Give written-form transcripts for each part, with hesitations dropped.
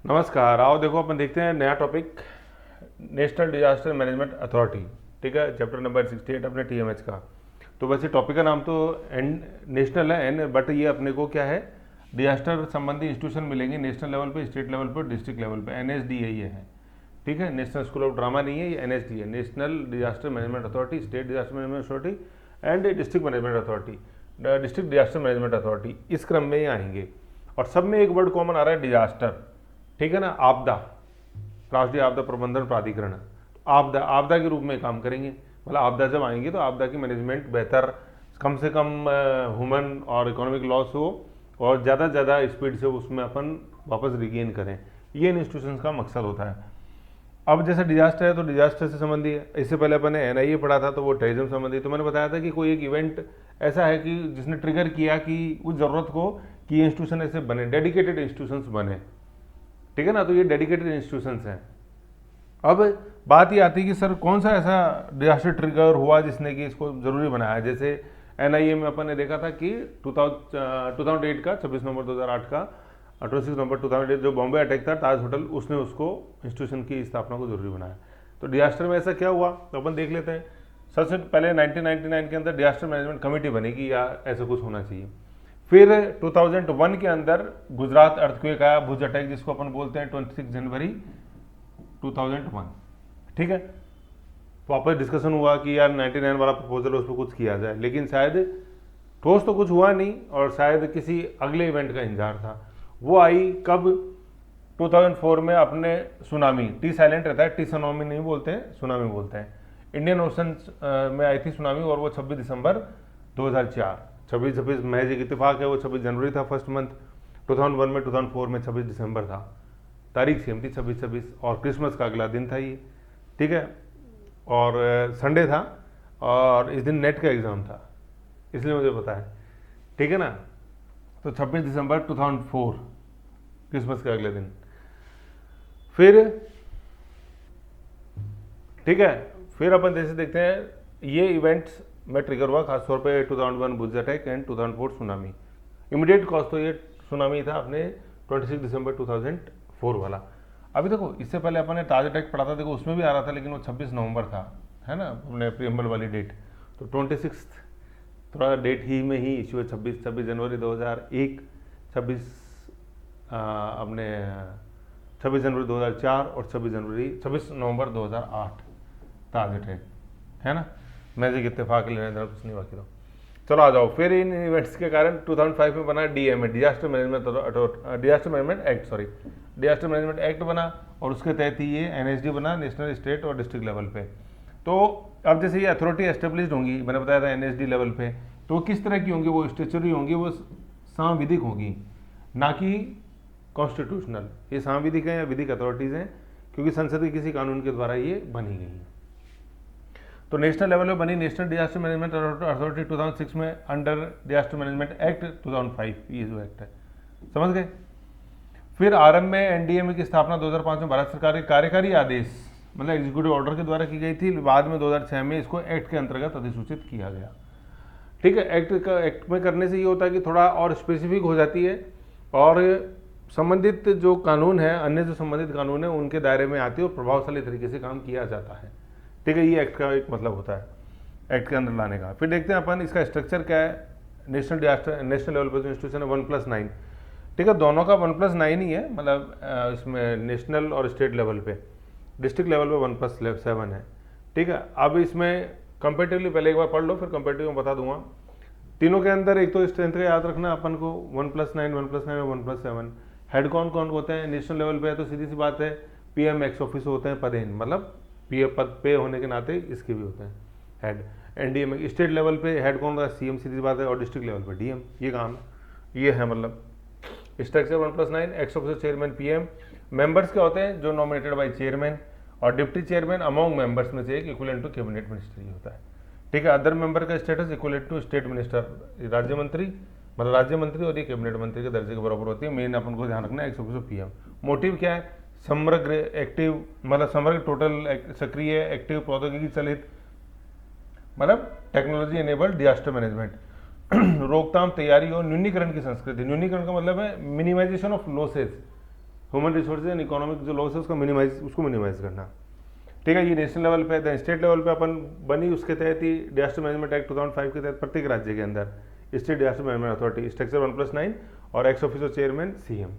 नमस्कार। आओ देखो अपन देखते हैं नया topic, national disaster management authority. ठीक है, चैप्टर नंबर 68 अपने टीएमएच का। तो वैसे टॉपिक का नाम तो नेशनल है एन, बट ये अपने को क्या है, डिजास्टर संबंधी इंस्टीट्यूशन मिलेंगे नेशनल लेवल पे, स्टेट लेवल पे, डिस्ट्रिक्ट लेवल पे। एनएसडीए ये है। ठीक है, नेशनल स्कूल ऑफ ड्रामा नहीं है, ये एनएसडी है, national disaster management authority, state disaster management authority and district management authority, district disaster management authority. इस क्रम में ये आएंगे और सब में एक वर्ड कॉमन आ रहा है, डिजास्टर। ठीक है ना, आपदा, राष्ट्रीय आपदा प्रबंधन प्राधिकरण। आपदा आपदा के रूप में काम करेंगे, मतलब आपदा जब आएंगे तो आपदा की मैनेजमेंट बेहतर, कम से कम ह्यूमन और इकोनॉमिक लॉस हो और ज़्यादा से ज़्यादा स्पीड से उसमें अपन वापस रिगेन करें, ये इन इंस्टीट्यूशंस का मकसद होता है। अब जैसे डिजास्टर है तो डिजास्टर से संबंधी है। इससे पहले अपन ने एनआईए पढ़ा था तो वो टेररिज्म संबंधी। तो मैंने बताया था कि कोई एक इवेंट ऐसा है कि जिसने ट्रिगर किया कि उस ज़रूरत को कि ये इंस्टीट्यूशन ऐसे बने, डेडिकेटेड इंस्टीट्यूशंस बने। ठीक है ना, तो ये डेडिकेटेड इंस्टीट्यूशंस हैं। अब बात ये आती है कि सर कौन सा ऐसा डिजास्टर ट्रिगर हुआ जिसने कि इसको ज़रूरी बनाया। जैसे एनआईए में अपन ने देखा था कि 2008 का 26 नवंबर 2008 का 26 नवंबर 2008 जो बॉम्बे अटैक था ताज होटल, उसने उसको इंस्टीट्यूशन की स्थापना को जरूरी बनाया। तो डिजास्टर में ऐसा क्या हुआ तो अपन देख लेते हैं। सबसे पहले 1999 के अंदर डिजास्टर मैनेजमेंट कमेटी बनेगी या ऐसा कुछ होना चाहिए। फिर 2001 के अंदर गुजरात अर्थक्वेक आया, भुज अटैक जिसको अपन बोलते हैं, 26 जनवरी 2001। ठीक है, वापस डिस्कशन हुआ कि यार 99 वाला प्रपोजल उस पर कुछ किया जाए, लेकिन शायद ठोस तो कुछ हुआ नहीं और शायद किसी अगले इवेंट का इंतजार था। वो आई कब, 2004 में अपने सुनामी, टी साइलेंट रहता है, टी सुनामी नहीं बोलते हैं, सुनामी बोलते हैं। इंडियन ओशन में आई थी सुनामी और वो 26 दिसंबर 2004, 26 महज एक इत्तेफाक है, वो 26 जनवरी था फर्स्ट मंथ 2001 में, 2004 में 26 दिसंबर था, तारीख सेम थी 26 और क्रिसमस का अगला दिन था ये। ठीक है, और संडे था और इस दिन नेट का एग्ज़ाम था, इसलिए मुझे पता है। ठीक है ना, तो 26 दिसंबर 2004 क्रिसमस के अगले दिन। फिर ठीक है, फिर अपन जैसे देखते हैं ये इवेंट्स में ट्रिगर हुआ खासतौर पे 2001 Bhuj attack and 2004 tsunami. Immediate cause तो ये सुनामी था अपने 26 दिसंबर 2004 वाला। अभी देखो इससे पहले अपन ने ताज अटैक पढ़ा था, देखो उसमें भी आ रहा था लेकिन वो 26 नवंबर था, है ना, अपने प्रियम्बल वाली डेट। तो 26 थोड़ा डेट ही में ही इशू है, 26 जनवरी 2001, अपने 26 जनवरी 2004 और 26 नवंबर 2008 ताज अटैक, है ना। मैजिक इत्तेफाक लेने देना कुछ नहीं बाकी। तो चलो आ जाओ, फिर इन इवेंट्स के कारण 2005 में बना डीएमए, डिजास्टर मैनेजमेंट एक्ट बना और उसके तहत ही ये एनएसडी बना, नेशनल, स्टेट और डिस्ट्रिक्ट लेवल पे। तो अब जैसे ये अथॉरिटी एस्टेब्लिश्ड होंगी, मैंने बताया था एनएसडी लेवल पे, तो किस तरह की होंगी, वो स्टेचुरी होंगी, वो सांविधिक होंगी, ना कि कॉन्स्टिट्यूशनल। ये सांविधिक हैं या विधिक अथॉरिटीज़ हैं क्योंकि संसद के किसी कानून के द्वारा ये बनी गई हैं। तो नेशनल लेवल पे बनी नेशनल डिजास्टर मैनेजमेंट अथॉरिटी 2006 में अंडर डिजास्टर मैनेजमेंट एक्ट 2005, ये जो एक्ट है, समझ गए। फिर आरंभ में एनडीएमए की स्थापना 2005 में भारत सरकार के कार्यकारी आदेश मतलब एग्जीक्यूटिव ऑर्डर के द्वारा की गई थी। बाद में 2006 में इसको एक्ट के अंतर्गत अधिसूचित किया गया। ठीक है, एक्ट में करने से ये होता है कि थोड़ा और स्पेसिफिक हो जाती है और संबंधित जो कानून है, अन्य जो संबंधित कानून है उनके दायरे में आती है और प्रभावशाली तरीके से काम किया जाता है। ठीक है, ये एक्ट का एक मतलब होता है, एक्ट के अंदर लाने का। फिर देखते हैं अपन इसका स्ट्रक्चर क्या है। नेशनल लेवल पर जो इंस्टीट्यूशन है 1+9, ठीक है, दोनों का 1+9 ही है, मतलब इसमें नेशनल और स्टेट लेवल पे, डिस्ट्रिक्ट लेवल पे 1+7 है। ठीक है, अब इसमें कंपेरेटिवली पहले एक बार पढ़ लो, फिर कंपेरेटिव में बता दूंगा। तीनों के अंदर एक तो स्ट्रेंथ का याद रखना अपन को, 1+9, 1+9 और 1+7। हेड कौन कौन होते हैं, नेशनल लेवल पे है तो सीधी सी बात है पीएम एक्स ऑफिस होते हैं, पदेन मतलब पद पे होने के नाते इसके भी होते हैं हेड। एनडीएम स्टेट लेवल पे हेड कौन होता है, सीएम, सीधी बात है, और डिस्ट्रिक्ट लेवल पे डीएम। ये काम है, ये है मतलब structure 1+9। X officer, chairman, PM. Members क्या होते हैं, जो नॉमिनेटेड बाय चेयरमैन, और डिप्टी चेयरमैन अमॉन्ग मेंबर्स में से एक, इक्विवेलेंट टू कैबिनेट मिनिस्टर ये होता है। ठीक है, अदर मेंबर का status equivalent to state minister, राज्य मंत्री, मतलब राज्य मंत्री, और ये कैबिनेट मंत्री के दर्जे के बराबर होती है। मेन अपन को ध्यान रखना है एक्स ऑफिसर पीएम। मोटिव क्या है, समग्र एक्टिव, मतलब समग्र टोटल सक्रिय एक्टिव प्रौद्योगिकी चलित, मतलब टेक्नोलॉजी एनेबल्ड डिजास्टर मैनेजमेंट। रोकथाम, तैयारी और न्यूनीकरण की संस्कृति। न्यूनीकरण का मतलब है minimisation of losses, human resources and economic जो लॉस है उसको मिनिमाइज करना। ठीक है, ये नेशनल लेवल पे है। स्टेट लेवल पे अपन बनी उसके तहत ही डिजास्टर मैनेजमेंट एक्ट 2005 के तहत प्रत्येक राज्य के अंदर state disaster management authority, structure 1+9 और एक्स ऑफिसर चेयरमैन CM।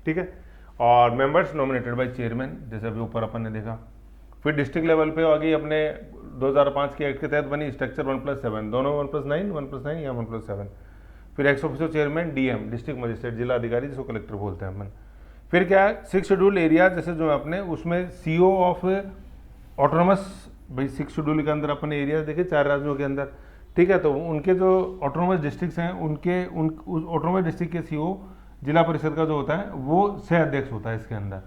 ठीक है, और मेंबर्स नॉमिनेटेड बाय चेयरमैन, जैसे अभी ऊपर अपन ने देखा। फिर डिस्ट्रिक्ट लेवल पे आ गई अपने 2005 के एक्ट के तहत बनी स्ट्रक्चर 1+7, दोनों 1+9 या 1+7। फिर x officer chairman DM, district magistrate, जिला अधिकारी जिसको कलेक्टर बोलते हैं अपन। फिर क्या है, 6 शेड्यूल एरिया जैसे जो अपने उसमें CO ऑफ ऑटोनोमस, भाई 6 शेड्यूल के अंदर अपने एरिया देखे 4 राज्यों के अंदर। ठीक है, तो उनके जो ऑटोनोमस डिस्ट्रिक्ट्स हैं उनके उस ऑटोनोमस डिस्ट्रिक्ट के CO जिला परिषद का जो होता है वो सह अध्यक्ष होता है इसके अंदर।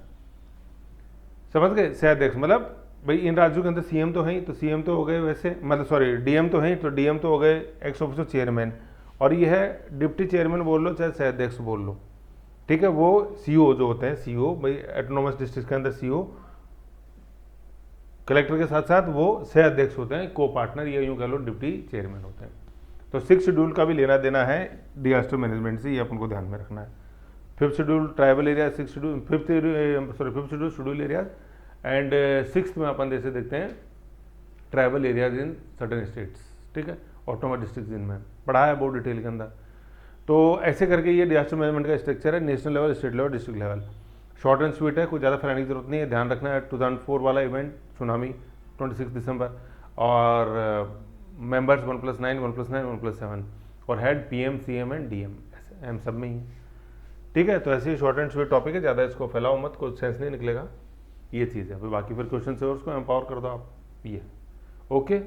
समझ गए, सह अध्यक्ष मतलब भाई इन राज्यों के अंदर CM तो है ही, तो CM तो हो गए वैसे, मतलब सॉरी DM तो है ही, तो DM तो हो गए एक्स ऑफिसर चेयरमैन, और ये है डिप्टी चेयरमैन बोल लो चाहे सह अध्यक्ष बोल लो। ठीक है, वो CO जो होते हैं, CO भाई ऑटोनोमस डिस्ट्रिक्ट के अंदर CO कलेक्टर के साथ साथ वो सह अध्यक्ष होते हैं, को पार्टनर, या यूँ कह लो डिप्टी चेयरमैन होते हैं। तो 6 शेड्यूल का भी लेना देना है डिजास्टर मैनेजमेंट से, ये अपन को ध्यान में रखना है। 5th schedule tribal area, 6th schedule 5th schedule schedule areas, and 6th में अपन जैसे देखते हैं tribal areas in certain states. ठीक है, ऑटोनोमस डिस्ट्रिक्ट जिनमें पढ़ा है बहुत डिटेल के अंदर। तो ऐसे करके ये डिजास्टर मैनेजमेंट का स्ट्रक्चर है, national level, state level, district level. Short and sweet है, कोई ज़्यादा फैलाने की जरूरत नहीं है। ध्यान रखना है 2004 वाला इवेंट सुनामी 26 दिसंबर, और मेंबर्स 1+9, 1+9, 1+7, और head PM, CM and DM, ऐसे सब में ही। ठीक है, तो ऐसे ही शॉर्ट एंड स्वीट टॉपिक है, ज़्यादा इसको फैलाओ मत, कोई सेंस नहीं निकलेगा, ये चीज़ है। फिर बाकी फिर क्वेश्चन से उसको एम्पावर कर दो आप, ये ओके।